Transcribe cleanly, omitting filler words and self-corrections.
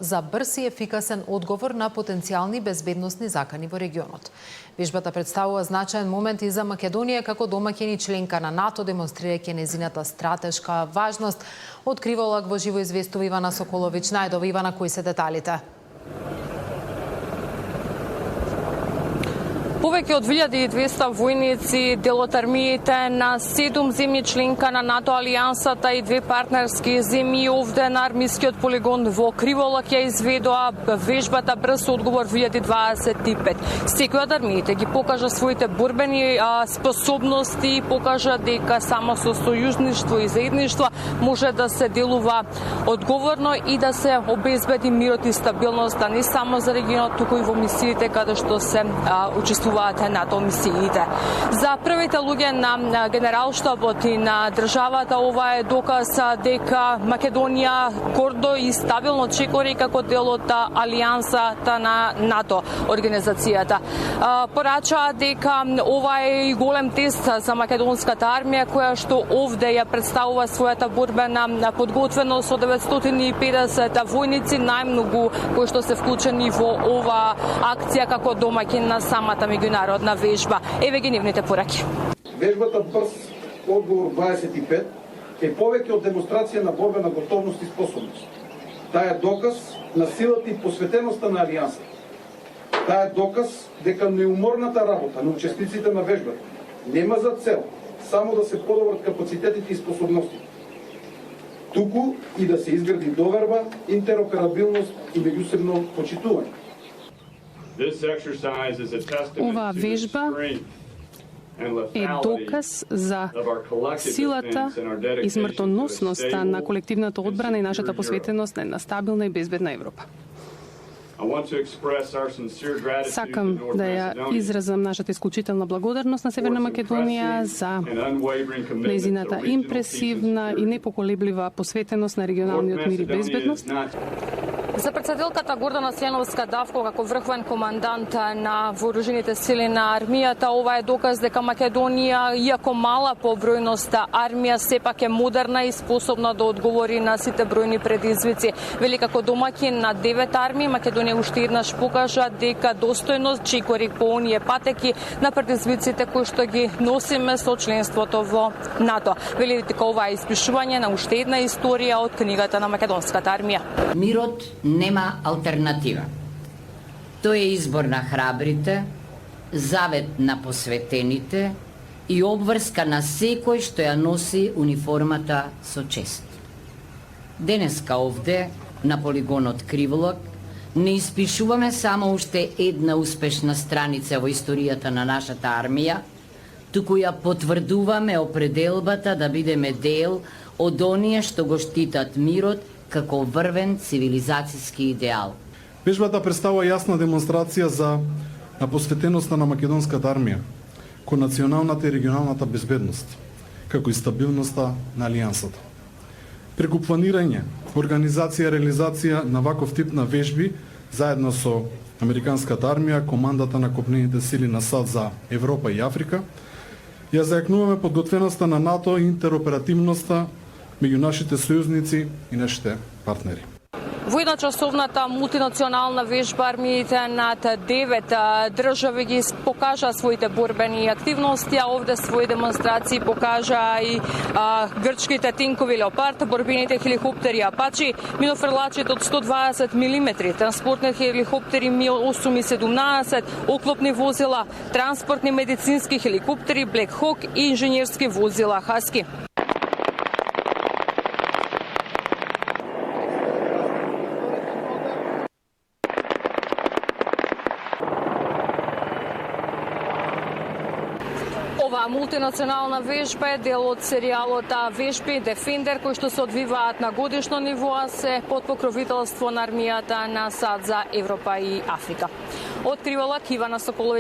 за брз и ефикасен одговор на потенцијални безбедносни закани во регионот. Вежбата представува значаен момент и за Македонија како домаќин и членка на НАТО, демонстрирајќи нејзината стратешка важност. Откриволак во живо известува Ивана Соколович. Најдова, Ивана, кои се деталите? Повеќе од 1200 војници, дел од армиите на 7 земји членка на НАТО алијансата и 2 партнерски земји овде на армискиот полигон во Криволак ја изведоа вежбата Брз одговор 2025. Секој од армиите ги покажа своите борбени способности, покажа дека само со сојузништво и заедништво може да се делува одговорно и да се обезбеди мирот и стабилноста не само за регионот, туку и во мисиите каде што се учествуваат НАТО мисиите. За првите луѓе на генералштабот и на државата ова е доказ дека Македонија гордо и стабилно чекори како дел од алијансата на НАТО организацијата. Порачаа дека ова е и голем тест за македонската армија која што овде ја представува својата борбена подготвеност со 950 војници, најмногу кои што се вклучени во ова акција како домаќин на самата меѓународна вежба. Еве ги нивните пораки. Вежбата Брз одговор 25 е повеќе од демонстрација на борбена готовност и способност. Таа е доказ на силата и посветеноста на алијансата. Таа е доказ дека неуморната работа на учесниците на вежбата нема за цел само да се подобрат капацитетите и способностите, туку и да се изгради доверба, интероперабилност и меѓусебно почитување. Оваа вежба е доказ за силата и смртоносноста на колективната одбрана и нашата посветеност на стабилна и безбедна Европа. Сакам да ја изразам нашата исклучителна благодарност на Северна Македонија за нејзината импресивна и непоколеблива посветеност на регионалниот мир и безбедност. За председателката Гордана Сјановска-Давко како врховен командант на вооружените сили на армијата, ова е доказ дека Македонија, иако мала по бројност армија, сепак е модерна и способна да одговори на сите бројни предизвици. Вели како домаќин на 9 армии, Македонија уште еднаш покажа дека достојно чекори по оние патеки на предизвиците кои што ги носиме со членството во НАТО. Вели дека ова е испишување на уште една историја од книгата на македонската армија. Мирот нема алтернатива. Тој е избор на храбрите, завет на посветените и обврска на секој што ја носи униформата со чест. Денеска овде, на полигонот Криволак, не испишуваме само уште една успешна страница во историјата на нашата армија, туку ја потврдуваме определбата да бидеме дел од оние што го штитат мирот како врвен цивилизацијски идеал. Вежбата представува јасна демонстрација на посветеноста на македонската армија кон националната и регионалната безбедност, како и стабилноста на алијансата. Преку планирање, организација и реализација на ваков тип на вежби, заедно со американската армија, командата на копнените сили на САД за Европа и Африка, ја зајакнуваме подготвеноста на НАТО и интероперативноста меѓу нашите сојузници и нашите партнери. Во едночасовната мултинационална вежба армиите над 9 држави ги покажа своите борбени активности, а овде своји демонстрации покажа и грчките тенкови Леопард, борбените хеликоптери Апачи, минофрлачите од 120 мм, транспортни хеликоптери Ми-8 и 17, оклопни возила, транспортни медицински хеликоптери Black Hawk и инженерски возила Хаски. Оваа мултинационална вежба е дел од серијалот вежби Defender, кои што се одвиваат на годишно ниво, а се под покровителство на армијата на САД за Европа и Африка. Од Криволак, Ивана Соколович.